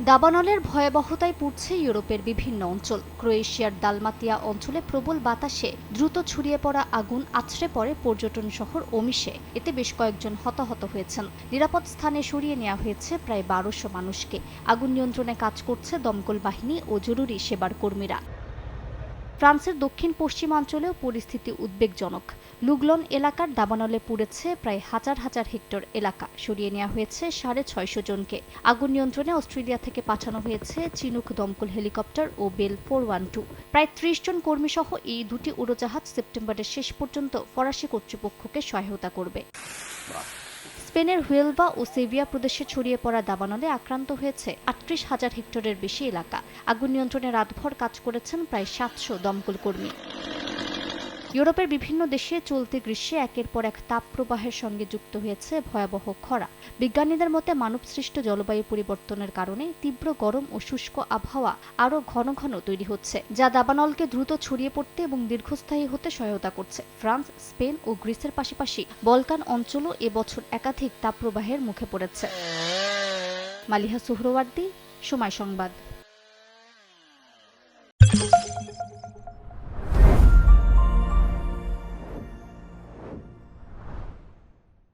দাবানলের ভয়াবহতায় পড়ছে ইউরোপের বিভিন্ন অঞ্চল। ক্রোয়েশিয়ার দালমাতিয়া অঞ্চলে প্রবল বাতাসে দ্রুত ছড়িয়ে পড়া আগুন আছড়ে পড়ে পর্যটন শহর ওমিশে। এতে বেশ কয়েকজন হতাহত হয়েছেন। নিরাপদ স্থানে সরিয়ে নেওয়া হয়েছে প্রায় ১২০০ মানুষকে। আগুন নিয়ন্ত্রণে কাজ করছে দমকল বাহিনী ও জরুরি সেবার কর্মীরা। ফ্রান্সের দক্ষিণ পশ্চিমাঞ্চলেও পরিস্থিতি উদ্বেগজনক। লুগলন এলাকার দাবানলে পুড়েছে প্রায় হাজার হাজার হেক্টর এলাকা। সরিয়ে নেওয়া হয়েছে ৬৫০ জনকে। আগুন নিয়ন্ত্রণে অস্ট্রেলিয়া থেকে পাঠানো হয়েছে চিনুক দমকল হেলিকপ্টার ও বেল 412। প্রায় ৩০ জন কর্মীসহ এই দুটি উড়োজাহাজ সেপ্টেম্বরের শেষ পর্যন্ত ফরাসি কর্তৃপক্ষকে সহায়তা করবে। স্পেনের হুয়েলভা ও সেভিয়া প্রদেশে ছড়িয়ে পড়া দাবানলে আক্রান্ত হয়েছে ৩৮,০০০ হেক্টরের বেশি এলাকা। আগুন নিয়ন্ত্রণে রাতভর কাজ করেছেন প্রায় ৭০০ দমকল কর্মী। ইউরোপের বিভিন্ন দেশে চলতি গ্রীষ্মে একের পর এক তাপপ্রবাহের সঙ্গে যুক্ত হয়েছে ভয়াবহ খরা। বিজ্ঞানীদের মতে মানবসৃষ্ট জলবায়ু পরিবর্তনের কারণে তীব্র গরম ও শুষ্ক আবহাওয়া আরও ঘন ঘন তৈরি হচ্ছে, যা দাবানলকে দ্রুত ছড়িয়ে পড়তে এবং দীর্ঘস্থায়ী হতে সহায়তা করছে। ফ্রান্স, স্পেন ও গ্রিসের পাশাপাশি বলকান অঞ্চলও এবছর একাধিক তাপপ্রবাহের মুখে পড়েছে। মালিহা সুহরওয়ার্দী, সময় সংবাদ।